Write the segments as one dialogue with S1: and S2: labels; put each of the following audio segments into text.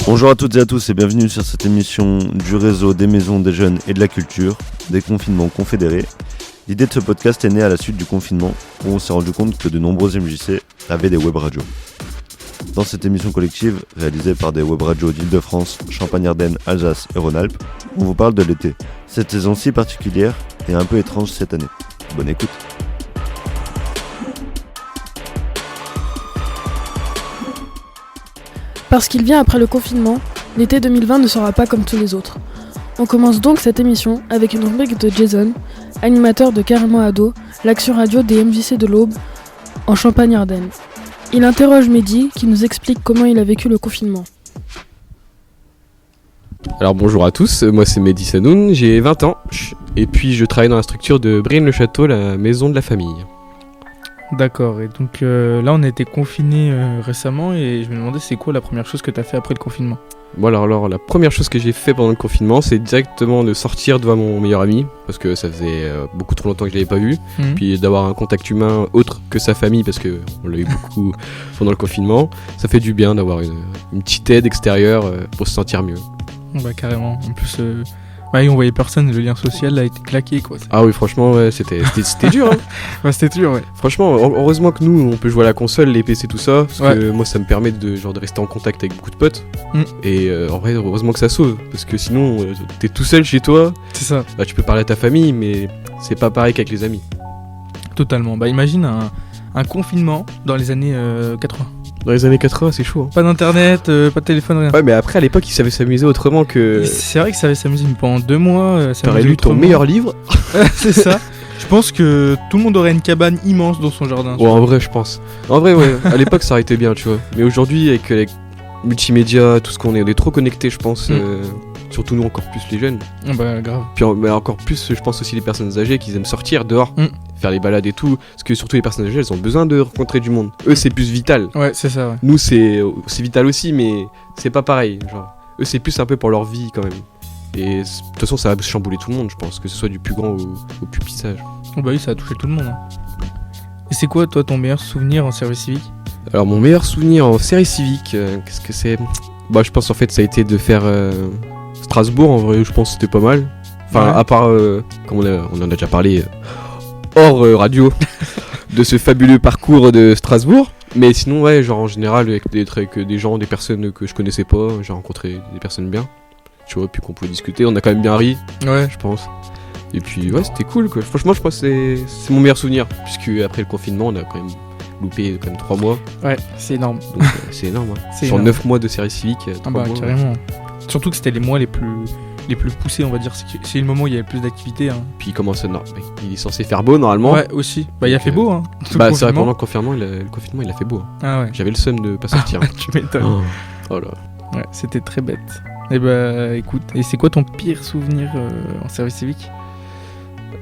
S1: Bonjour à toutes et à tous et bienvenue sur cette émission du réseau des maisons des jeunes et de la culture, des confinements confédérés. L'idée de ce podcast est née à la suite du confinement où on s'est rendu compte que de nombreux MJC avaient des web radios. Dans cette émission collective, réalisée par des web radios d'Île-de-France, Champagne-Ardenne, Alsace et Rhône-Alpes, on vous parle de l'été. Cette saison si particulière et un peu étrange cette année. Bonne écoute.
S2: Parce qu'il vient après le confinement, l'été 2020 ne sera pas comme tous les autres. On commence donc cette émission avec une rubrique de Jason, animateur de Carrément Ado, l'action radio des MJC de l'Aube, en Champagne-Ardenne. Il interroge Mehdi, qui nous explique comment il a vécu le confinement.
S3: Alors bonjour à tous, moi c'est Mehdi Sanoun, j'ai 20 ans, et puis je travaille dans la structure de Brienne-le-Château, la maison de la famille.
S4: D'accord, et donc là on a été confinés récemment et je me demandais c'est quoi la première chose que tu as fait après le confinement ?
S3: Bon alors la première chose que j'ai fait pendant le confinement, c'est directement de sortir devant mon meilleur ami, parce que ça faisait beaucoup trop longtemps que je l'avais pas vu, puis d'avoir un contact humain autre que sa famille, parce qu'on l'a eu beaucoup pendant le confinement, ça fait du bien d'avoir une petite aide extérieure pour se sentir mieux.
S4: Bah carrément, en plus on voyait personne, le lien social a été claqué quoi.
S3: Ah oui franchement ouais, c'était dur hein.
S4: Ouais, c'était dur ouais.
S3: Franchement heureusement que nous on peut jouer à la console, les PC tout ça, parce que moi ça me permet de rester en contact avec beaucoup de potes et en vrai heureusement que ça sauve, parce que sinon t'es tout seul chez toi.
S4: C'est ça.
S3: Bah, tu peux parler à ta famille mais c'est pas pareil qu'avec les amis.
S4: Totalement, bah imagine un confinement dans les années 80.
S3: Dans les années 80, c'est chaud. Hein.
S4: Pas d'internet, pas de téléphone, rien.
S3: Ouais, mais après, à l'époque, ils savaient s'amuser autrement que...
S4: C'est vrai qu'ils savaient s'amuser, mais pendant 2 mois...
S3: T'aurais lu ton meilleur livre.
S4: C'est ça. Je pense que tout le monde aurait une cabane immense dans son jardin.
S3: Ouais, en vrai, je pense. En vrai, ouais. À l'époque, ça aurait été bien, tu vois. Mais aujourd'hui, avec les multimédia, tout ce qu'on est trop connectés, je pense... Surtout nous, encore plus les jeunes.
S4: Bah, grave.
S3: Puis encore plus, je pense aussi les personnes âgées qui aiment sortir dehors, faire les balades et tout. Parce que surtout les personnes âgées, elles ont besoin de rencontrer du monde. Eux, c'est plus vital.
S4: Ouais, c'est ça, ouais.
S3: Nous, c'est vital aussi, mais c'est pas pareil. Genre, eux, c'est plus un peu pour leur vie, quand même. Et de toute façon, ça va chambouler tout le monde, je pense. Que ce soit du plus grand au plus petit sage.
S4: Oh bah oui, ça a touché tout le monde. Hein. Et c'est quoi, toi, ton meilleur souvenir en service civique ?
S3: Alors, mon meilleur souvenir en service civique, qu'est-ce que c'est ? Bah, je pense, en fait, ça a été de faire... Strasbourg, en vrai, je pense que c'était pas mal. Enfin, à part, comme on en a déjà parlé hors radio, de ce fabuleux parcours de Strasbourg. Mais sinon, ouais, genre en général, avec des gens, des personnes que je connaissais pas, j'ai rencontré des personnes bien. Tu vois, puis qu'on pouvait discuter, on a quand même bien ri, je pense. Et puis, ouais, c'était cool, quoi. Franchement, je pense que c'est mon meilleur souvenir. Puisque après le confinement, on a quand même loupé 3 mois.
S4: Ouais, c'est énorme.
S3: Donc, c'est énorme, hein.
S4: C'est
S3: sur
S4: énorme.
S3: 9 mois de service civique, 3 mois.
S4: Carrément. Surtout que c'était les mois les plus poussés, on va dire. C'est le moment où il y avait le plus d'activité. Hein.
S3: Puis il commence il est censé faire beau normalement.
S4: Ouais, aussi. Bah, il a fait beau, hein.
S3: Bah, c'est vrai, pendant le confinement, il a fait beau. Hein.
S4: Ah ouais.
S3: J'avais le seum de pas sortir.
S4: Tu m'étonnes.
S3: Oh là.
S4: Ouais, c'était très bête. Et bah, écoute, et c'est quoi ton pire souvenir en service civique ?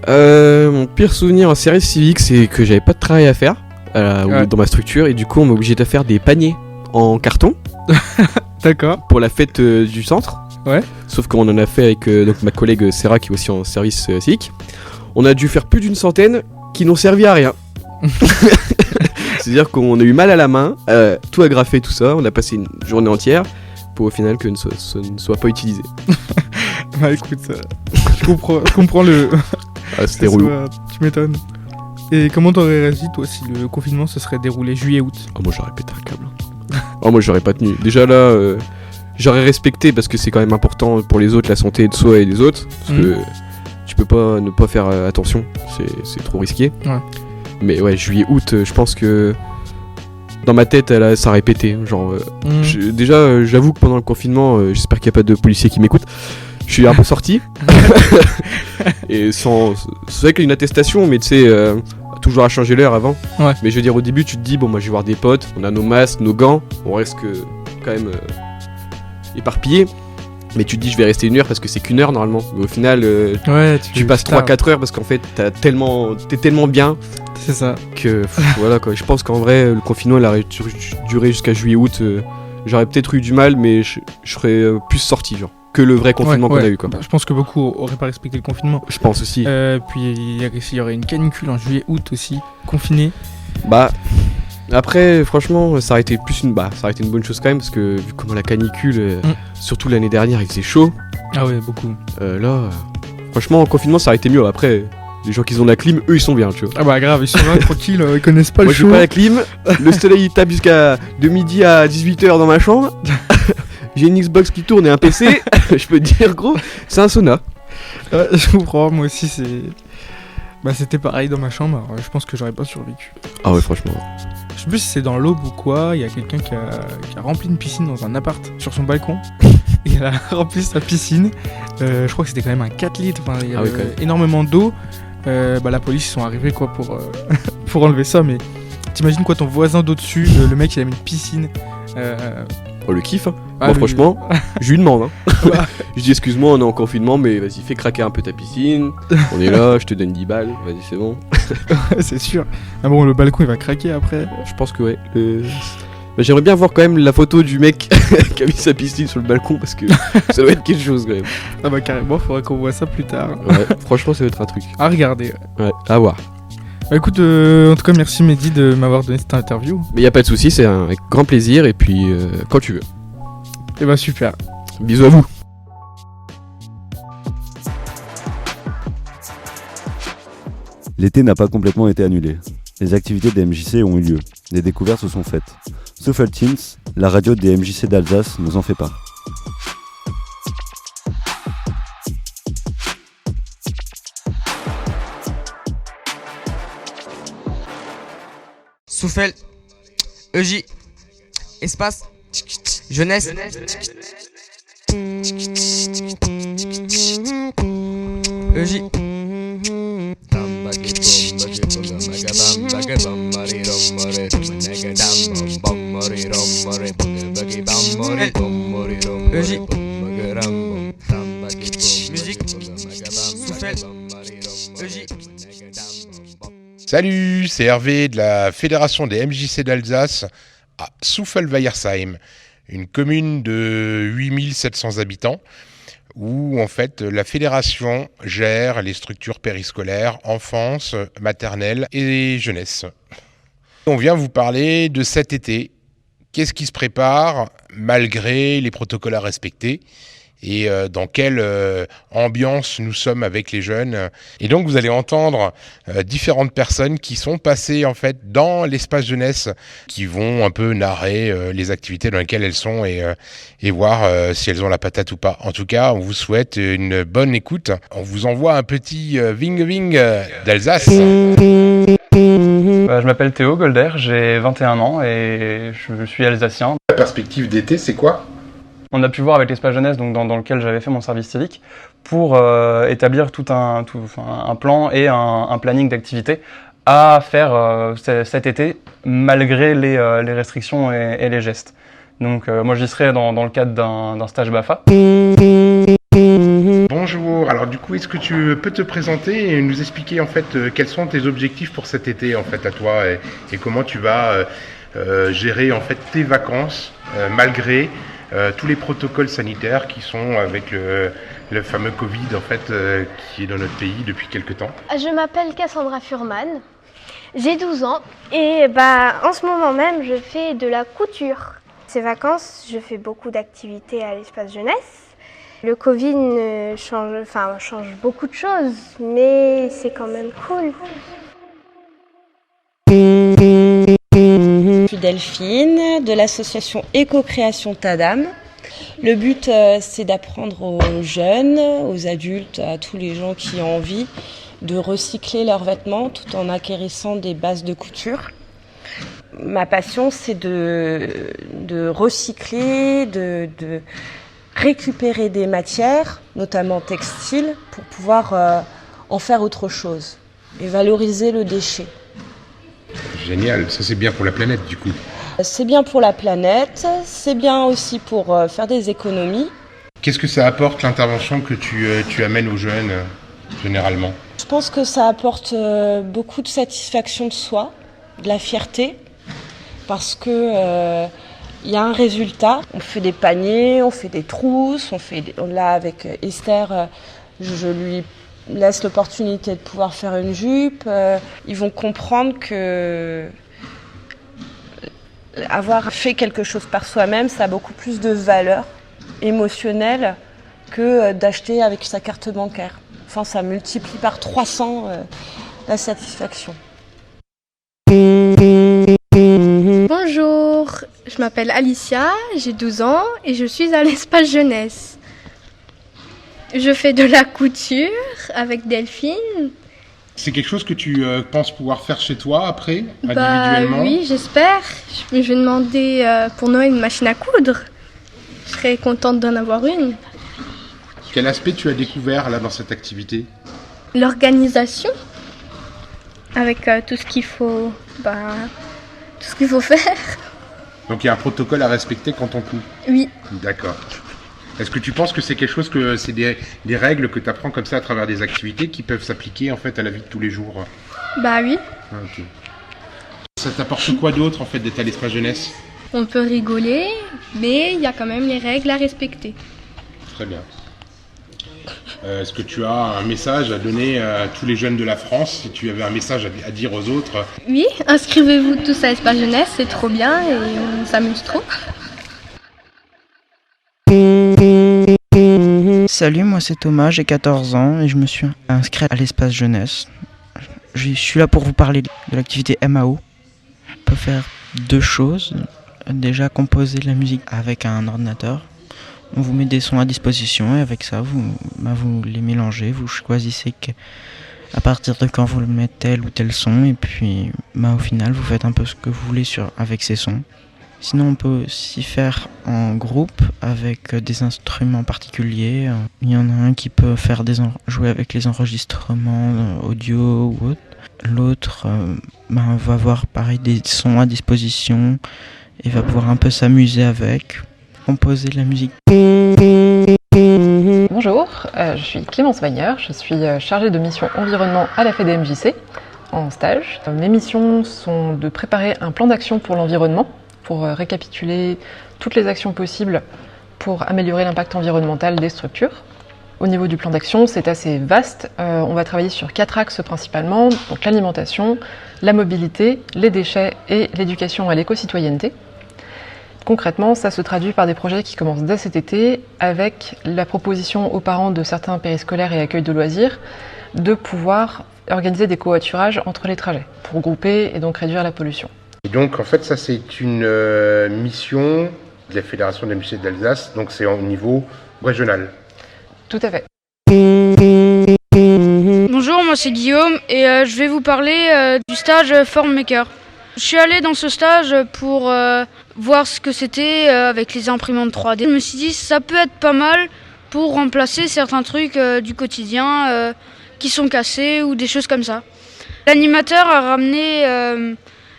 S3: Mon pire souvenir en service civique, c'est que j'avais pas de travail à faire dans ma structure, et du coup, on m'a obligé de faire des paniers en carton.
S4: D'accord.
S3: Pour la fête du centre.
S4: Ouais.
S3: Sauf qu'on en a fait avec donc ma collègue Sarah qui est aussi en service civique. On a dû faire plus d'une centaine qui n'ont servi à rien. C'est-à-dire qu'on a eu mal à la main, tout agrafé, tout ça. On a passé une journée entière pour au final que ce ne soit pas utilisé.
S4: Bah écoute, je comprends le...
S3: Ah, c'était relou.
S4: Tu m'étonnes. Et comment t'aurais réagi toi si le confinement se serait déroulé juillet-août ?
S3: Oh, moi j'aurais pété un câble. Oh, moi j'aurais pas tenu. Déjà là, j'aurais respecté parce que c'est quand même important pour les autres, la santé de soi et des autres. Parce que tu peux pas ne pas faire attention, c'est trop risqué. Ouais. Mais ouais, juillet-août, je pense que dans ma tête, ça aurait pété. Genre, déjà, j'avoue que pendant le confinement, j'espère qu'il n'y a pas de policiers qui m'écoutent. Je suis un peu sorti. Et c'est vrai qu'il y a une attestation, mais tu sais... toujours à changer l'heure avant. Ouais. Mais je veux dire, au début, tu te dis, bon, moi je vais voir des potes, on a nos masques, nos gants, on reste quand même éparpillés. Mais tu te dis, je vais rester 1 heure parce que c'est qu'1 heure normalement. Mais au final, tu passes 3-4 heures parce qu'en fait, t'es tellement bien.
S4: C'est ça.
S3: Que voilà quoi. Je pense qu'en vrai, le confinement, il aurait duré jusqu'à juillet-août. J'aurais peut-être eu du mal, mais je serais plus sorti, genre. Que le vrai confinement qu'on a eu quoi.
S4: Bah, je pense que beaucoup auraient pas respecté le confinement.
S3: Je pense aussi.
S4: Puis il y aurait une canicule en juillet-août aussi, confiné.
S3: Bah, Après, franchement, ça aurait été une bonne chose quand même, parce que vu comment la canicule, surtout l'année dernière, il faisait chaud.
S4: Ah ouais, beaucoup.
S3: Franchement, en confinement, ça aurait été mieux. Après, les gens qui ont la clim, eux, ils sont bien, tu vois.
S4: Ah bah grave, ils sont là tranquilles, ils connaissent pas
S3: Moi,
S4: le
S3: j'ai
S4: chaud.
S3: pas la clim, le soleil il tape de midi à 18h dans ma chambre. J'ai une Xbox qui tourne et un PC. Je peux te dire, gros, c'est un sauna.
S4: Ouais, je comprends, moi aussi c'était pareil dans ma chambre, alors je pense que j'aurais pas survécu.
S3: Ah ouais, franchement.
S4: Je sais plus si c'est dans l'Aube ou quoi, il y a quelqu'un qui a rempli une piscine dans un appart sur son balcon. Et elle a rempli sa piscine, je crois que c'était quand même un 4 litres, enfin, il y avait
S3: quand même.
S4: énormément d'eau. La police ils sont arrivés quoi pour enlever ça, mais t'imagines quoi, ton voisin d'au-dessus, le mec il a mis une piscine.
S3: Oh, le kiff, hein.
S4: Ah,
S3: Moi,
S4: lui-
S3: franchement, je lui demande. Hein. Je dis, excuse-moi, on est en confinement, mais vas-y, fais craquer un peu ta piscine. On est là, je te donne 10 balles, vas-y, c'est bon.
S4: c'est sûr. Ah bon, le balcon il va craquer après.
S3: Je pense que ouais. Mais j'aimerais bien voir quand même la photo du mec qui a mis sa piscine sur le balcon, parce que ça doit être quelque chose quand même.
S4: Ah bah carrément, faudrait qu'on voit ça plus tard.
S3: Ouais, franchement, ça va être un truc.
S4: À regarder.
S3: Ouais, à voir.
S4: Bah écoute, en tout cas merci Mehdi de m'avoir donné cette interview.
S3: Mais y a pas de souci, c'est avec grand plaisir, et puis quand tu veux.
S4: Et bah super.
S3: Bisous à vous.
S1: L'été n'a pas complètement été annulé. Les activités des MJC ont eu lieu. Des découvertes se sont faites. Souffle Teens, la radio des MJC d'Alsace, nous en fait part.
S5: Souffle, EJ, espace, jeunesse. EJ. EJ. Musique. Souffle, EJ.
S6: Salut, c'est Hervé de la Fédération des MJC d'Alsace à Souffel-Weiersheim, une commune de 8700 habitants où en fait la fédération gère les structures périscolaires, enfance, maternelle et jeunesse. On vient vous parler de cet été. Qu'est-ce qui se prépare malgré les protocoles à respecter ? Et dans quelle ambiance nous sommes avec les jeunes. Et donc vous allez entendre différentes personnes qui sont passées en fait dans l'espace jeunesse, qui vont un peu narrer les activités dans lesquelles elles sont et voir si elles ont la patate ou pas. En tout cas, on vous souhaite une bonne écoute. On vous envoie un petit Ving Ving d'Alsace.
S7: Je m'appelle Théo Golder, j'ai 21 ans et je suis alsacien.
S6: La perspective d'été, c'est quoi ?
S7: On a pu voir avec l'espace jeunesse, donc dans lequel j'avais fait mon service civique, pour établir tout un plan et un planning d'activités à faire cet été, malgré les restrictions et les gestes. Donc moi j'y serai dans le cadre d'un stage BAFA.
S6: Bonjour, alors du coup, est-ce que tu peux te présenter et nous expliquer en fait quels sont tes objectifs pour cet été en fait à toi et comment tu vas gérer en fait tes vacances malgré tous les protocoles sanitaires qui sont avec le fameux Covid en fait qui est dans notre pays depuis quelques temps.
S8: Je m'appelle Cassandra Furman, j'ai 12 ans et en ce moment même je fais de la couture. Ces vacances, je fais beaucoup d'activités à l'espace jeunesse. Le Covid change beaucoup de choses, mais c'est quand même cool.
S9: Je suis Delphine de l'association Éco-Création Tadam. Le but, c'est d'apprendre aux jeunes, aux adultes, à tous les gens qui ont envie de recycler leurs vêtements tout en acquérissant des bases de couture. Ma passion, c'est de recycler, de récupérer des matières, notamment textiles, pour pouvoir en faire autre chose et valoriser le déchet.
S6: Génial, ça c'est bien pour la planète du coup.
S9: C'est bien pour la planète, c'est bien aussi pour faire des économies.
S6: Qu'est-ce que ça apporte l'intervention que tu amènes aux jeunes généralement ?
S9: Je pense que ça apporte beaucoup de satisfaction de soi, de la fierté, parce que il y a un résultat. On fait des paniers, on fait des trousses, là avec Esther, je lui laisse l'opportunité de pouvoir faire une jupe. Ils vont comprendre que Avoir fait quelque chose par soi-même, ça a beaucoup plus de valeur émotionnelle que d'acheter avec sa carte bancaire. Enfin, ça multiplie par 300 la satisfaction.
S8: Bonjour, je m'appelle Alicia, j'ai 12 ans et je suis à l'espace jeunesse. Je fais de la couture avec Delphine.
S6: C'est quelque chose que tu penses pouvoir faire chez toi après, individuellement?
S8: Oui, j'espère. Je vais demander pour Noël une machine à coudre. Je serais contente d'en avoir une.
S6: Quel aspect tu as découvert là dans cette activité?
S8: L'organisation, avec tout ce qu'il faut, tout ce qu'il faut faire.
S6: Donc il y a un protocole à respecter quand on coud?
S8: Oui.
S6: D'accord. Est-ce que tu penses que c'est quelque chose que c'est des règles que tu apprends comme ça à travers des activités qui peuvent s'appliquer en fait à la vie de tous les jours?
S8: Oui.
S6: Ah, ok. Ça t'apporte quoi d'autre en fait d'être à l'espace jeunesse?
S8: On peut rigoler, mais il y a quand même les règles à respecter.
S6: Très bien. Est-ce que tu as un message à donner à tous les jeunes de la France, si tu avais un message à dire aux autres?
S8: Oui, inscrivez-vous tous à l'espace jeunesse, c'est trop bien et on s'amuse trop.
S10: Salut, moi c'est Thomas, j'ai 14 ans et je me suis inscrit à l'espace jeunesse. Je suis là pour vous parler de l'activité MAO. On peut faire deux choses. Déjà composer de la musique avec un ordinateur. On vous met des sons à disposition et avec ça vous les mélangez, vous choisissez à partir de quand vous mettez tel ou tel son et puis au final vous faites un peu ce que vous voulez avec ces sons. Sinon on peut aussi faire en groupe avec des instruments particuliers. Il y en a un qui peut faire jouer avec les enregistrements audio ou autre. L'autre va avoir pareil des sons à disposition et va pouvoir un peu s'amuser avec, composer de la musique.
S11: Bonjour, je suis Clémence Wagner, je suis chargée de mission environnement à la FEDMJC en stage. Mes missions sont de préparer un plan d'action pour l'environnement, pour récapituler toutes les actions possibles pour améliorer l'impact environnemental des structures. Au niveau du plan d'action, c'est assez vaste. On va travailler sur 4 axes principalement, donc l'alimentation, la mobilité, les déchets et l'éducation à l'éco-citoyenneté. Concrètement, ça se traduit par des projets qui commencent dès cet été avec la proposition aux parents de certains périscolaires et accueils de loisirs de pouvoir organiser des covoiturages entre les trajets pour grouper et donc réduire la pollution.
S6: Et donc en fait ça c'est une mission de la Fédération des musées d'Alsace, donc c'est au niveau régional.
S11: Tout à fait.
S12: Bonjour, moi c'est Guillaume et je vais vous parler du stage Formmaker. Je suis allé dans ce stage pour voir ce que c'était avec les imprimantes 3D. Je me suis dit ça peut être pas mal pour remplacer certains trucs du quotidien qui sont cassés ou des choses comme ça. L'animateur a ramené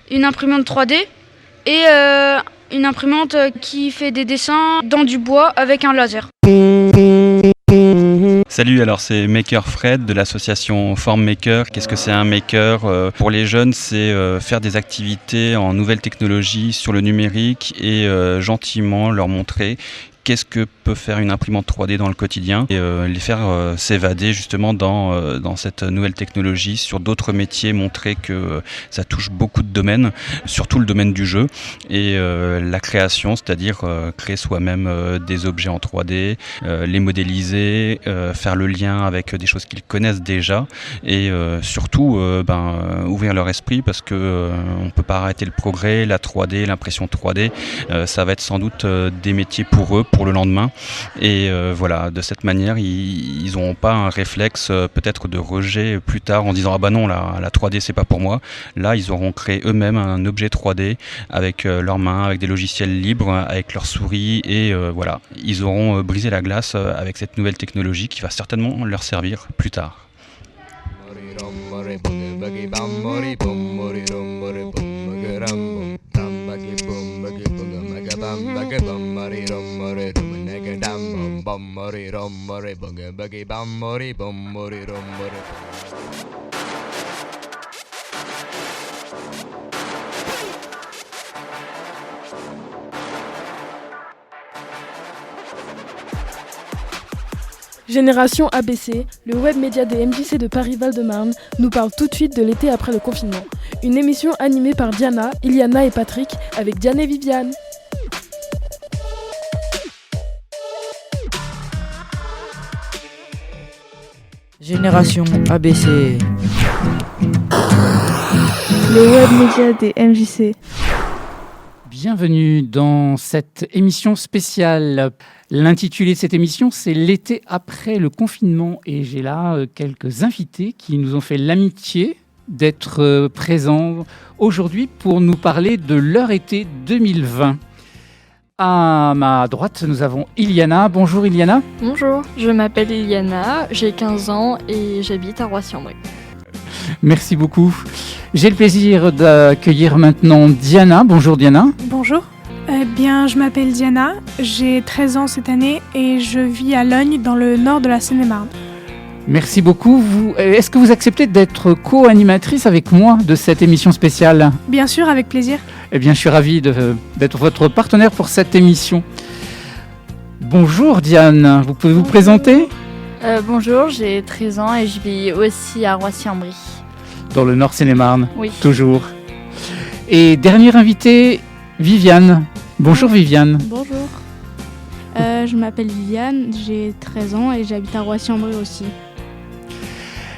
S12: une imprimante 3D et une imprimante qui fait des dessins dans du bois avec un laser.
S13: Salut, alors c'est Maker Fred de l'association Formmaker. Qu'est-ce que c'est un maker? Pour les jeunes, c'est faire des activités en nouvelles technologies sur le numérique et gentiment leur montrer qu'est-ce que peut faire une imprimante 3D dans le quotidien et les faire s'évader justement dans cette nouvelle technologie sur d'autres métiers, montrer que ça touche beaucoup de domaines, surtout le domaine du jeu et la création, c'est-à-dire créer soi-même des objets en 3D, les modéliser, faire le lien avec des choses qu'ils connaissent déjà et surtout ouvrir leur esprit parce que on peut pas arrêter le progrès, la 3D, l'impression 3D, ça va être sans doute des métiers pour eux, pour le lendemain. Et voilà, de cette manière, ils n'auront pas un réflexe peut-être de rejet plus tard en disant ah bah non, la 3D c'est pas pour moi. Là, ils auront créé eux-mêmes un objet 3D avec leurs mains, avec des logiciels libres, avec leur souris et voilà, ils auront brisé la glace avec cette nouvelle technologie qui va certainement leur servir plus tard.
S2: Génération ABC, le web média des MJC de Paris-Val-de-Marne, nous parle tout de suite de l'été après le confinement. une émission animée par Diana, Iliana et Patrick, avec Diane et Viviane.
S14: Génération ABC.
S15: Le web média des MJC.
S16: Bienvenue dans cette émission spéciale. L'intitulé de cette émission, c'est l'été après le confinement. Et j'ai là quelques invités qui nous ont fait l'amitié d'être présents aujourd'hui pour nous parler de leur été 2020. À ma droite, nous avons Iliana. Bonjour Iliana.
S17: Bonjour, je m'appelle Iliana, j'ai 15 ans et j'habite à Roissy-en-Brie.
S16: Merci beaucoup. J'ai le plaisir d'accueillir maintenant Diana. Bonjour Diana.
S18: Bonjour. Je m'appelle Diana, j'ai 13 ans cette année et je vis à Logne dans le nord de la Seine-et-Marne.
S16: Merci beaucoup. Est-ce que vous acceptez d'être co-animatrice avec moi de cette émission spéciale ?
S18: Bien sûr, avec plaisir.
S16: Eh bien, je suis ravi d'être votre partenaire pour cette émission. Bonjour Diane, vous pouvez vous présenter ?
S19: Bonjour, j'ai 13 ans et je vis aussi à Roissy-en-Brie.
S16: Dans le Nord Seine-et-Marne,
S19: oui.
S16: Toujours. Et dernière invitée, Viviane. Bonjour Viviane.
S20: Bonjour. Je m'appelle Viviane, j'ai 13 ans et j'habite à Roissy-en-Brie aussi.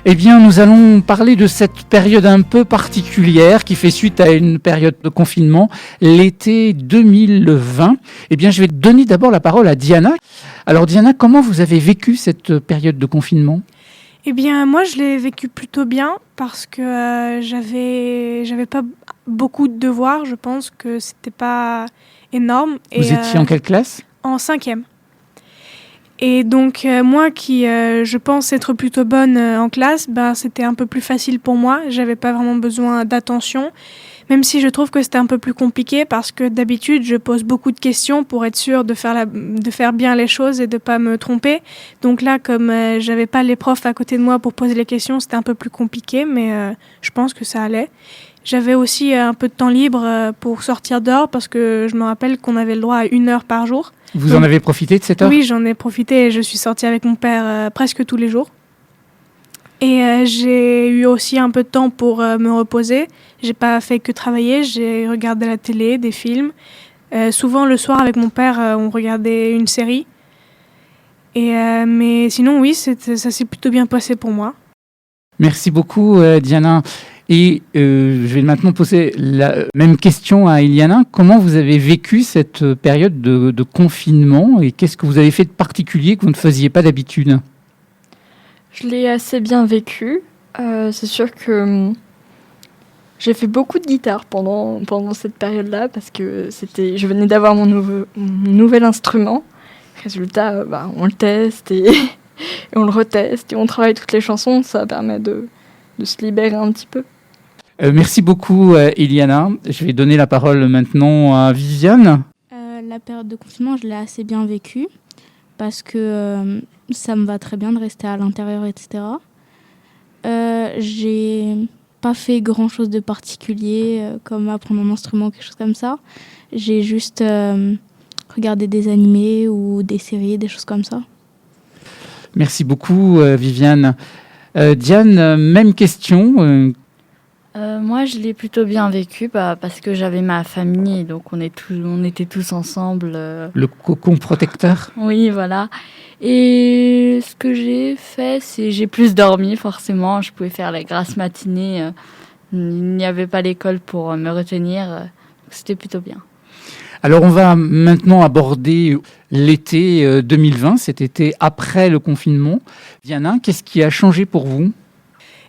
S16: Eh bien, nous allons parler de cette période un peu particulière qui fait suite à une période de confinement, l'été 2020. Eh bien, je vais donner d'abord la parole à Diana. Alors Diana, comment vous avez vécu cette période de confinement ?
S18: Eh bien, moi, je l'ai vécu plutôt bien parce que j'avais pas beaucoup de devoirs. Je pense que c'était pas énorme.
S16: Vous étiez en quelle classe ?
S18: En 5e. Et donc, moi qui, je pense être plutôt bonne en classe, c'était un peu plus facile pour moi. J'avais pas vraiment besoin d'attention, même si je trouve que c'était un peu plus compliqué parce que d'habitude, je pose beaucoup de questions pour être sûre de faire bien les choses et de pas me tromper. Donc là, comme j'avais pas les profs à côté de moi pour poser les questions, c'était un peu plus compliqué, mais je pense que ça allait. J'avais aussi un peu de temps libre pour sortir dehors parce que je me rappelle qu'on avait le droit à 1 heure par jour.
S16: Vous en avez profité de cette heure ?
S18: Oui, j'en ai profité et je suis sortie avec mon père presque tous les jours. Et j'ai eu aussi un peu de temps pour me reposer. J'ai pas fait que travailler, j'ai regardé la télé, des films. Souvent le soir avec mon père, on regardait une série. Mais sinon oui, ça s'est plutôt bien passé pour moi.
S16: Merci beaucoup Diana. Et je vais maintenant poser la même question à Iliana. Comment vous avez vécu cette période de confinement et qu'est-ce que vous avez fait de particulier que vous ne faisiez pas d'habitude ?
S17: Je l'ai assez bien vécu. C'est sûr que j'ai fait beaucoup de guitare pendant cette période-là parce que je venais d'avoir mon nouvel instrument. Résultat, on le teste et on le reteste et on travaille toutes les chansons. Ça permet de se libérer un petit peu.
S16: Merci beaucoup Iliana. Je vais donner la parole maintenant à Viviane.
S20: La période de confinement, je l'ai assez bien vécue parce que ça me va très bien de rester à l'intérieur, etc. J'ai pas fait grand chose de particulier comme apprendre un instrument ou quelque chose comme ça. J'ai juste regardé des animés ou des séries, des choses comme ça.
S16: Merci beaucoup Viviane. Diane, même question.
S19: Moi, je l'ai plutôt bien vécu parce que j'avais ma famille, donc on était tous ensemble.
S16: Le cocon protecteur.
S19: Oui, voilà. Et ce que j'ai fait, c'est j'ai plus dormi, forcément. Je pouvais faire les grasses matinées. Il n'y avait pas l'école pour me retenir. Donc c'était plutôt bien.
S16: Alors, on va maintenant aborder l'été 2020, cet été après le confinement. Diana, qu'est-ce qui a changé pour vous ?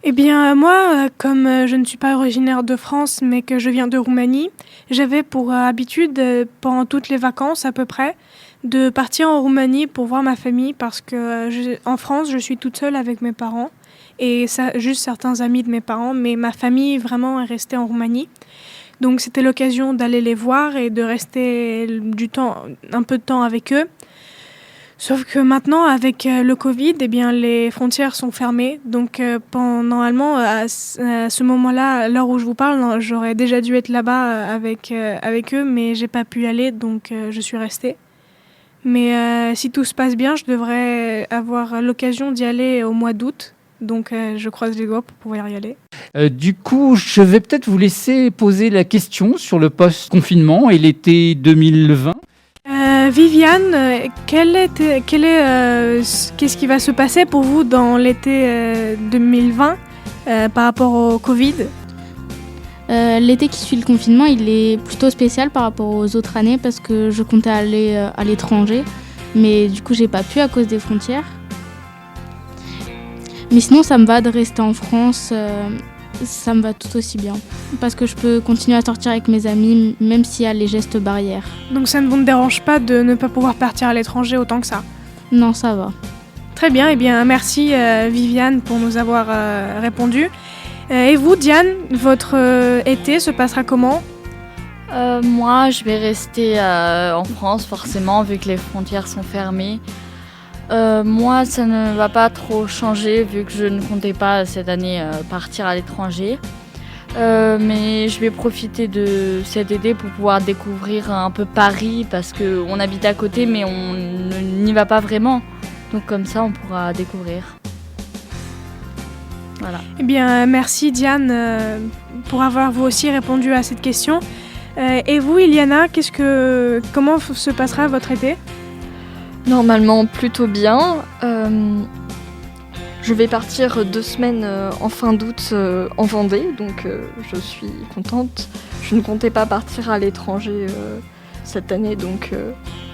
S18: Eh bien, moi, comme je ne suis pas originaire de France, mais que je viens de Roumanie, j'avais pour habitude, pendant toutes les vacances à peu près, de partir en Roumanie pour voir ma famille parce que en France, je suis toute seule avec mes parents et juste certains amis de mes parents, mais ma famille vraiment est restée en Roumanie. Donc, c'était l'occasion d'aller les voir et de rester un peu de temps avec eux. Sauf que maintenant, avec le Covid, eh bien, les frontières sont fermées. Donc, normalement, à ce moment-là, à l'heure où je vous parle, j'aurais déjà dû être là-bas avec eux, mais j'ai pas pu y aller, donc je suis restée. Mais si tout se passe bien, je devrais avoir l'occasion d'y aller au mois d'août. Donc je croise les doigts pour pouvoir y aller.
S16: Du coup, je vais peut-être vous laisser poser la question sur le post-confinement et l'été 2020.
S18: Viviane, qu'est-ce qui va se passer pour vous dans l'été 2020 par rapport au Covid ?
S20: L'été qui suit le confinement, il est plutôt spécial par rapport aux autres années parce que je comptais aller à l'étranger, mais du coup j'ai pas pu à cause des frontières. Mais sinon ça me va de rester en France, ça me va tout aussi bien parce que je peux continuer à sortir avec mes amis même s'il y a les gestes barrières.
S18: Donc ça ne vous dérange pas de ne pas pouvoir partir à l'étranger autant que ça ?
S20: Non, ça va.
S18: Très bien, eh bien merci Viviane pour nous avoir répondu. Et vous, Diane, votre été se passera comment ?
S19: Moi, je vais rester en France, forcément, vu que les frontières sont fermées. Moi, ça ne va pas trop changer, vu que je ne comptais pas cette année partir à l'étranger. Mais je vais profiter de cet été pour pouvoir découvrir un peu Paris, parce qu'on habite à côté, mais on n'y va pas vraiment. Donc comme ça, on pourra découvrir. Voilà.
S18: Eh bien, merci Diane pour avoir vous aussi répondu à cette question. Et vous, Iliana, comment se passera votre été ?
S17: Normalement, plutôt bien. Je vais partir 2 semaines en fin d'août en Vendée, donc je suis contente. Je ne comptais pas partir à l'étranger cette année, donc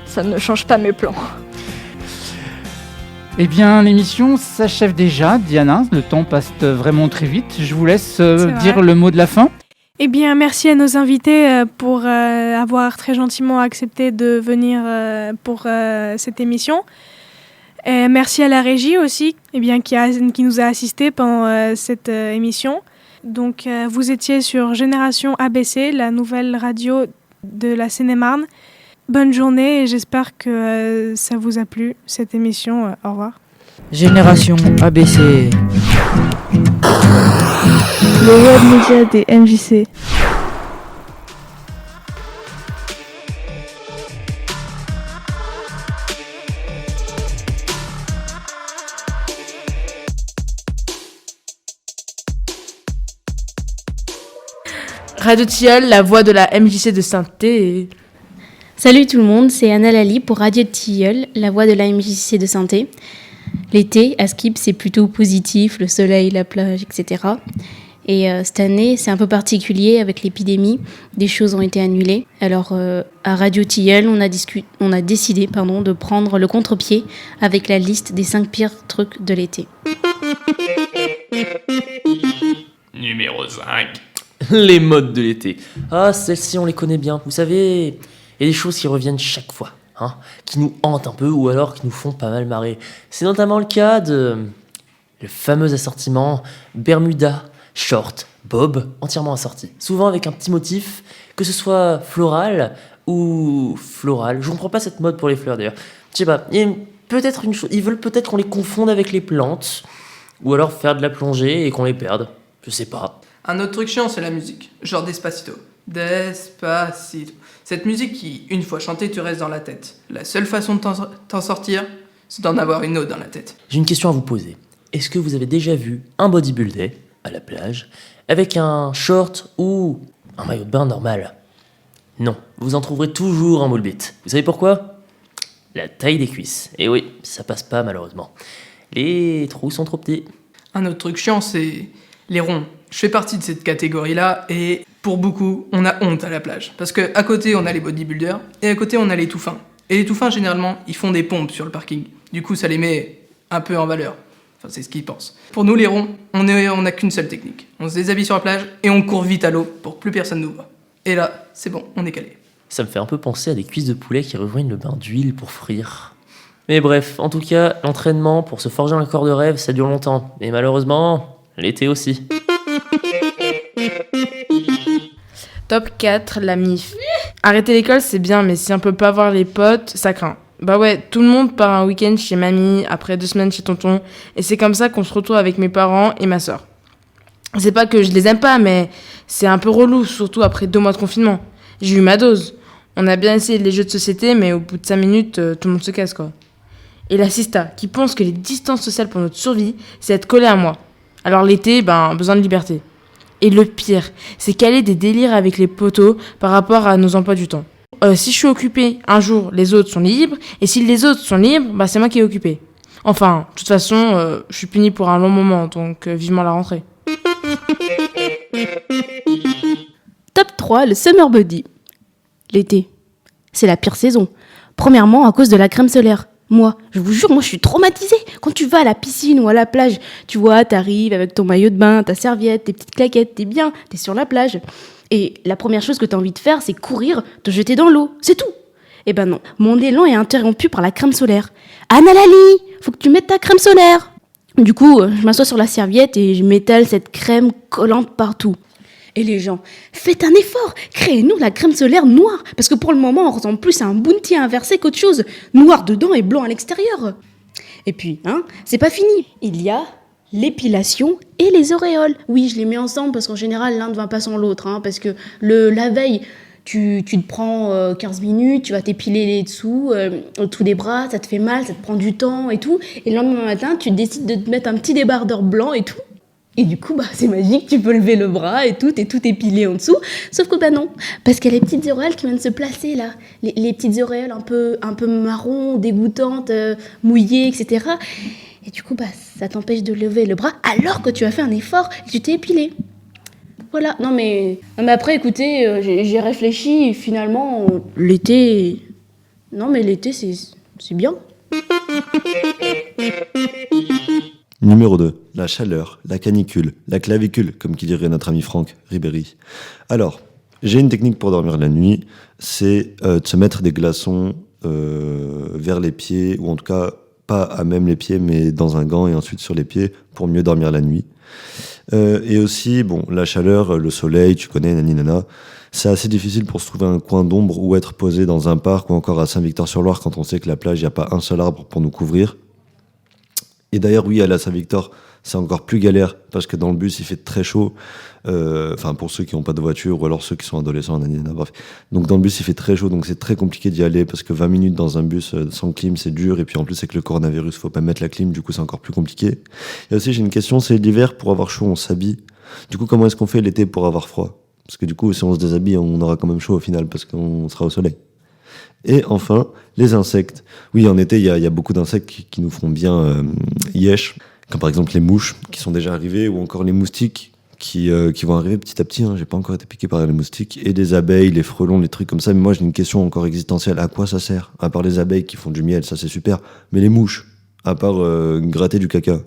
S17: ça ne change pas mes plans.
S16: Eh bien, l'émission s'achève déjà, Diana. Le temps passe vraiment très vite. Je vous laisse dire le mot de la fin.
S18: Eh bien, merci à nos invités pour avoir très gentiment accepté de venir pour cette émission. Et merci à la régie aussi, qui nous a assistés pendant cette émission. Donc, vous étiez sur Génération ABC, la nouvelle radio de la Seine-et-Marne. Bonne journée et j'espère que ça vous a plu, cette émission. Au revoir.
S14: Génération ABC.
S15: Le web média des MJC.
S21: Radio Tilleul, la voix de la MJC de Saint-Thé.
S22: Salut tout le monde, c'est Anna Lali pour Radio Tilleul, la voix de la MJC de Saint-Thé. L'été, à Skip, c'est plutôt positif, le soleil, la plage, etc. Et cette année, c'est un peu particulier avec l'épidémie. Des choses ont été annulées. Alors, à Radio Tilleul, on a décidé de prendre le contre-pied avec la liste des 5 pires trucs de l'été.
S23: Numéro 5. Les modes de l'été. Ah, celles-ci, on les connaît bien. Vous savez, il y a des choses qui reviennent chaque fois, qui nous hantent un peu ou alors qui nous font pas mal marrer. C'est notamment le cas de le fameux assortiment Bermuda, short, bob, entièrement assorti. Souvent avec un petit motif, que ce soit floral ou floral. Je comprends pas cette mode pour les fleurs d'ailleurs. Je sais pas, il y a peut-être une chose. Ils veulent peut-être qu'on les confonde avec les plantes ou alors faire de la plongée et qu'on les perde. Je sais pas.
S24: Un autre truc chiant, c'est la musique. Genre Despacito. Despacito. Cette musique qui, une fois chantée, te reste dans la tête. La seule façon de t'en sortir, c'est d'en avoir une autre dans la tête.
S23: J'ai une question à vous poser. Est-ce que vous avez déjà vu un bodybuilder à la plage avec un short ou un maillot de bain normal ? Non, vous en trouverez toujours en moule bite. Vous savez pourquoi ? La taille des cuisses. Et oui, ça passe pas malheureusement. Les trous sont trop petits.
S24: Un autre truc chiant, c'est les ronds. Je fais partie de cette catégorie-là et pour beaucoup, on a honte à la plage. Parce qu'à côté, on a les bodybuilders et à côté, on a les tout fins. Et les tout fins, généralement, ils font des pompes sur le parking. Du coup, ça les met un peu en valeur. Enfin, c'est ce qu'ils pensent. Pour nous, les ronds, on n'a qu'une seule technique. On se déshabille sur la plage et on court vite à l'eau pour que plus personne nous voit. Et là, c'est bon, on est calé.
S23: Ça me fait un peu penser à des cuisses de poulet qui rejoignent le bain d'huile pour frire. Mais bref, en tout cas, l'entraînement pour se forger un corps de rêve, ça dure longtemps. Et malheureusement, l'été aussi.
S21: Top 4, la MIF. Arrêter l'école, c'est bien, mais si on peut pas voir les potes, ça craint. Bah ouais, tout le monde part un week-end chez mamie, après 2 semaines chez tonton, et c'est comme ça qu'on se retrouve avec mes parents et ma soeur. C'est pas que je les aime pas, mais c'est un peu relou, surtout après 2 mois de confinement. J'ai eu ma dose. On a bien essayé les jeux de société, mais au bout de 5 minutes, tout le monde se casse, quoi. Et la sista, qui pense que les distances sociales pour notre survie, c'est être collé à moi. Alors l'été, besoin de liberté. Et le pire, c'est caler des délires avec les potos par rapport à nos emplois du temps. Si je suis occupée, un jour, les autres sont libres. Et si les autres sont libres, c'est moi qui est occupée. Enfin, de toute façon, je suis punie pour un long moment, donc vivement la rentrée.
S22: Top 3, le summer body. L'été, c'est la pire saison. Premièrement, à cause de la crème solaire. Moi, je vous jure, je suis traumatisée. Quand tu vas à la piscine ou à la plage, tu vois, t'arrives avec ton maillot de bain, ta serviette, tes petites claquettes, t'es bien, t'es sur la plage. Et la première chose que t'as envie de faire, c'est courir, te jeter dans l'eau. C'est tout. Eh ben non, mon élan est interrompu par la crème solaire. Anna Lali, faut que tu mettes ta crème solaire. Du coup, je m'assois sur la serviette et je m'étale cette crème collante partout. Et les gens, faites un effort, créez-nous la crème solaire noire, parce que pour le moment, on ressemble plus à un bounty inversé qu'autre chose, noir dedans et blanc à l'extérieur. Et puis, c'est pas fini, il y a l'épilation et les auréoles. Oui, je les mets ensemble parce qu'en général, l'un ne va pas sans l'autre, parce que la veille, tu te prends 15 minutes, tu vas t'épiler les dessous, tous les bras, ça te fait mal, ça te prend du temps et tout, et le lendemain matin, tu décides de te mettre un petit débardeur blanc et tout. Et du coup, c'est magique, tu peux lever le bras et tout, t'es tout épilé en dessous. Sauf que non, parce qu'il y a les petites auréoles qui viennent se placer là. Les petites auréoles un peu marron, dégoûtantes, mouillées, etc. Et du coup, ça t'empêche de lever le bras alors que tu as fait un effort et tu t'es épilé. Voilà, non mais après, écoutez, j'ai réfléchi et finalement, l'été... Non mais l'été, c'est bien.
S1: Numéro 2, la chaleur, la canicule, la clavicule, comme qui dirait notre ami Franck Ribéry. Alors, j'ai une technique pour dormir la nuit, c'est de se mettre des glaçons vers les pieds, ou en tout cas, pas à même les pieds, mais dans un gant et ensuite sur les pieds, pour mieux dormir la nuit. Et aussi, la chaleur, le soleil, tu connais, naninana, c'est assez difficile pour se trouver un coin d'ombre ou être posé dans un parc ou encore à Saint-Victor-sur-Loire quand on sait que la plage, il n'y a pas un seul arbre pour nous couvrir. Et d'ailleurs, oui, à la Saint-Victor, c'est encore plus galère parce que dans le bus, il fait très chaud. Pour ceux qui n'ont pas de voiture ou alors ceux qui sont adolescents, bref. Donc dans le bus, il fait très chaud, donc c'est très compliqué d'y aller parce que 20 minutes dans un bus sans clim, c'est dur. Et puis en plus, avec le coronavirus, faut pas mettre la clim, du coup, c'est encore plus compliqué. Et aussi, j'ai une question, c'est l'hiver, pour avoir chaud, on s'habille. Du coup, comment est-ce qu'on fait l'été pour avoir froid? Parce que du coup, si on se déshabille, on aura quand même chaud au final parce qu'on sera au soleil. Et enfin, les insectes. Oui, en été, il y a beaucoup d'insectes qui nous font bien yesh, comme par exemple les mouches qui sont déjà arrivées, ou encore les moustiques qui vont arriver petit à petit. J'ai pas encore été piqué par les moustiques. Et les abeilles, les frelons, les trucs comme ça. Mais moi, j'ai une question encore existentielle. À quoi ça sert? À part les abeilles qui font du miel, ça c'est super. Mais les mouches, à part gratter du caca.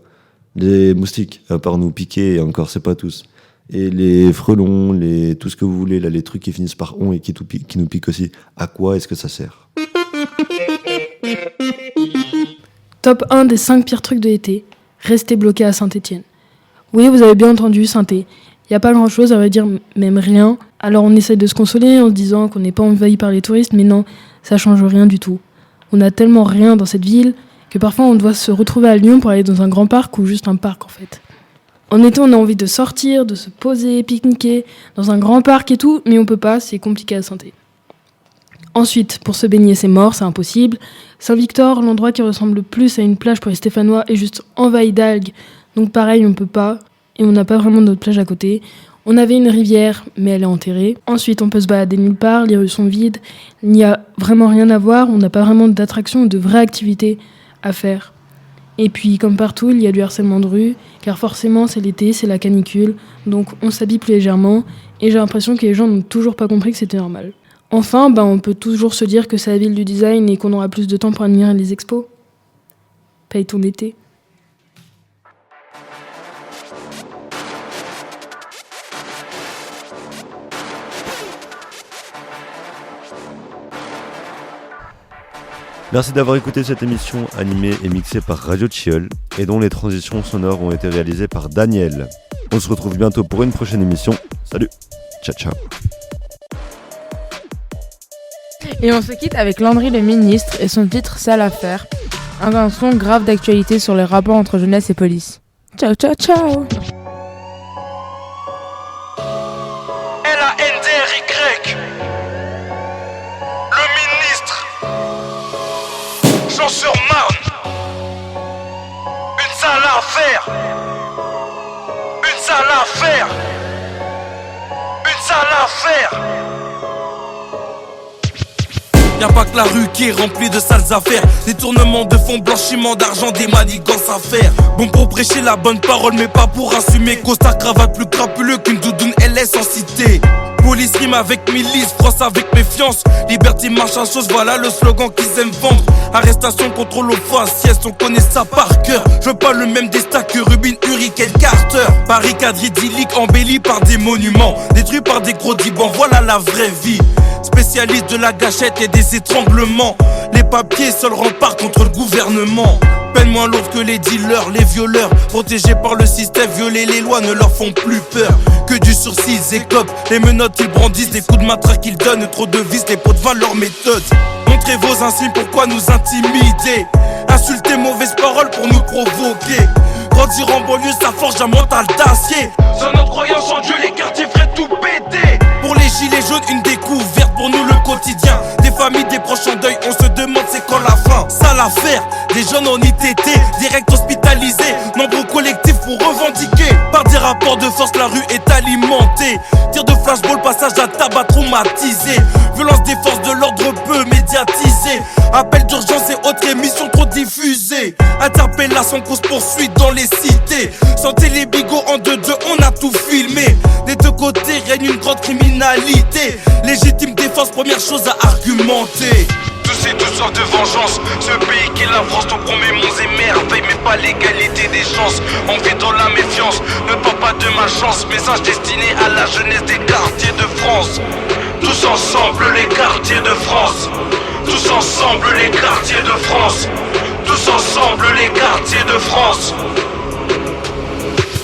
S1: Les moustiques, à part nous piquer, et encore, c'est pas tous. Et les frelons, tout ce que vous voulez, là, les trucs qui finissent par on et qui nous piquent aussi, à quoi est-ce que ça sert?
S2: Top 1 des 5 pires trucs de l'été, rester bloqué à Saint-Étienne. Oui, vous avez bien entendu, Saint-É. Il n'y a pas grand-chose, à vrai dire, même rien. Alors on essaie de se consoler en se disant qu'on n'est pas envahi par les touristes, mais non, ça change rien du tout. On a tellement rien dans cette ville que parfois on doit se retrouver à Lyon pour aller dans un grand parc ou juste un parc en fait. En été, on a envie de sortir, de se poser, pique-niquer, dans un grand parc et tout, mais on peut pas, c'est compliqué à Saint-É. Ensuite, pour se baigner, c'est mort, c'est impossible. Saint-Victor, l'endroit qui ressemble le plus à une plage pour les Stéphanois, est juste envahi d'algues, donc pareil, on peut pas, et on n'a pas vraiment d'autre plage à côté. On avait une rivière, mais elle est enterrée. Ensuite, on peut se balader nulle part, les rues sont vides, il n'y a vraiment rien à voir, on n'a pas vraiment d'attraction ou de vraies activités à faire. Et puis, comme partout, il y a du harcèlement de rue, car forcément, c'est l'été, c'est la canicule, donc on s'habille plus légèrement, et j'ai l'impression que les gens n'ont toujours pas compris que c'était normal. Enfin, on peut toujours se dire que c'est la ville du design et qu'on aura plus de temps pour admirer les expos. Paye ton été.
S1: Merci d'avoir écouté cette émission animée et mixée par Radio Tilleul et dont les transitions sonores ont été réalisées par Daniel. On se retrouve bientôt pour une prochaine émission. Salut, ciao ciao.
S21: Et on se quitte avec Landry le ministre et son titre Sale affaire, un son grave d'actualité sur les rapports entre jeunesse et police. Ciao ciao ciao.
S3: L-A-N-D-R-Y. Le ministre Jean-sur-Marne. faire. Y'a pas que la rue qui est remplie de sales affaires. Détournement de fonds, blanchiment d'argent, des manigances à faire. Bon pour prêcher la bonne parole mais pas pour assumer. Costard cravate plus crapuleux qu'une doudoune LS en cité. Police rime avec milice, France avec méfiance. Liberté marche à chose, voilà le slogan qu'ils aiment vendre. Arrestation, contrôle aux faciès, on connaît ça par cœur. Je veux pas le même destin que Rubin, Hurricane, Carter. Barricade idyllique embellie par des monuments, détruits par des gros dibans, voilà la vraie vie. Spécialiste de la gâchette et des étranglements. Les papiers, seul rempart contre le gouvernement. Peine moins lourde que les dealers, les violeurs. Protégés par le système, violer les lois ne leur font plus peur. Que du sursis, ils écopent. Les menottes, ils brandissent. Des coups de matraque, ils donnent. Trop de vis, les pots de vin, leur méthode. Montrez vos insignes, pourquoi nous intimider? Insulter, mauvaises paroles pour nous provoquer. Grandir en banlieue, ça forge un mental d'acier. Sans notre croyance en Dieu, les quartiers feraient tout péter. Pour les gilets jaunes, une découverte, pour nous le quotidien. Des familles, des proches en deuil, on se demande c'est quand la fin. Ça l'affaire, des jeunes en ITT, direct hospitalisés. Nombreux collectifs pour revendiquer. Par des rapports de force, la rue est alimentée. Tir de flashball, passage à tabac traumatisé. Violence des forces de l'ordre peu médiatisée. Appel d'urgence et autres émissions trop diffusées. Interpellation, cause poursuite dans les cités. Sentez les bigots en 2-2, on a tout filmé. Des deux côtés règne une grande criminalité. Légitime défense, première chose à argumenter. Tous et toutes sortes de vengeance. Ce pays qui est la France, donc on met monts et merveilles, mais pas l'égalité des chances. On vit dans la méfiance, ne parle pas de malchance. Message destiné à la jeunesse des quartiers de France. Tous ensemble les quartiers de France. Tous ensemble les quartiers de France. Tous ensemble les quartiers de France.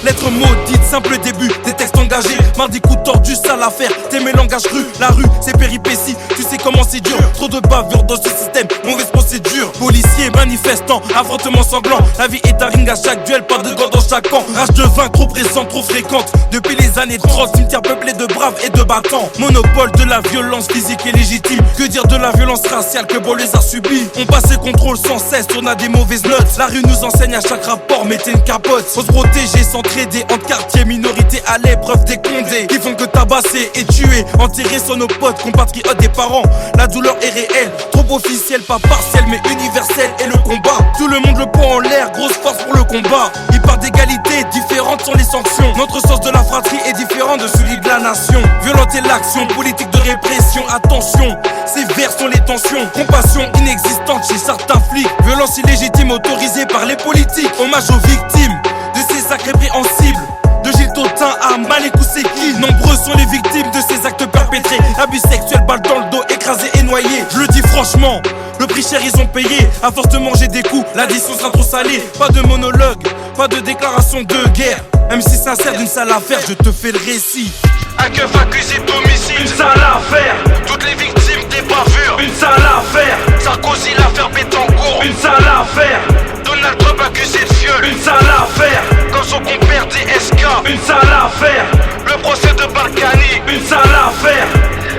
S3: Lettre maudite, simple début, des textes engagés. Mardi coup tordu, sale affaire, t'aimes langage cru. La rue, c'est péripéties, tu sais comment c'est dur. Trop de bavures dans ce système, mauvaise procédure. Policiers, manifestants, affrontements sanglants. La vie est un ring à chaque duel, pas de gants dans chaque camp. Rage de vin, trop présente, trop fréquente. Depuis les années 30, cimetière peuplé de braves et de battants. Monopole de la violence physique et légitime. Que dire de la violence raciale que Bollez a subie? On passe et contrôle sans cesse, on a des mauvaises notes. La rue nous enseigne à chaque rapport, mettez une capote. Faut se protéger sans trader entre quartiers, minorité à l'épreuve des condés. Qui font que tabasser et tuer, enterrer sur nos potes, compatriotes des parents. La douleur est réelle, trop officielle, pas partielle mais universelle. Et le combat, tout le monde le poing en l'air, grosse force pour le combat. Il part d'égalité, différentes sont les sanctions. Notre sens de la fratrie est différent de celui de la nation. Violenter l'action, politique de répression, attention, sévères sont les tensions. Compassion inexistante chez certains flics. Violence illégitime autorisée par les politiques. Hommage aux victimes de ces actes répréhensibles. De Gilles Totin à Malek Ousseki, nombreux sont les victimes de ces actes perpétrés. Abus sexuels, balles dans le dos, écrasés et noyés. Je le dis franchement, le prix cher ils ont payé. À force de manger des coups, l'addition sera trop salée. Pas de monologue, pas de déclaration de guerre. Même si sincère d'une sale affaire, je te fais le récit. Un keuf accusé d'homicide, une sale affaire. Toutes les victimes des bavures, une sale affaire. Sarkozy, l'affaire Bettencourt, une sale affaire. Donald Trump accusé de viol, une sale affaire. Comme son compère DSK, une sale affaire. Le procès de Balkany, une sale affaire.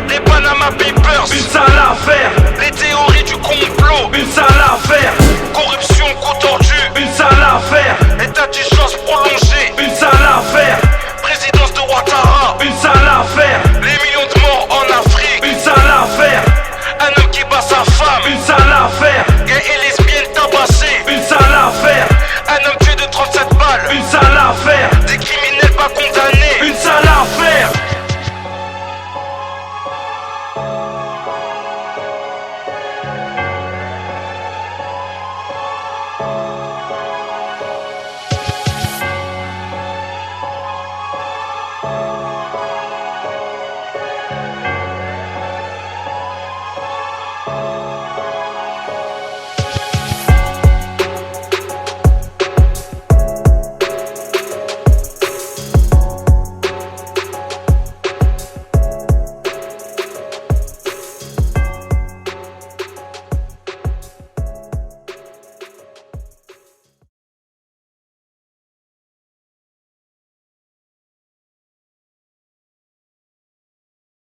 S3: Les Panama Papers, une sale affaire. Les théories du complot, une sale affaire. Corruption, coup tordu, une sale affaire. État d'urgence prolongé, une sale affaire. Présidence de Ouattara, une sale affaire. Les millions de morts en Afrique, une sale affaire. Un homme qui bat sa femme, une sale affaire. Gay et lesbiennes tabassées, une sale affaire. Un homme tué de 37 balles, une sale affaire. Des criminels pas condamnés, une sale affaire.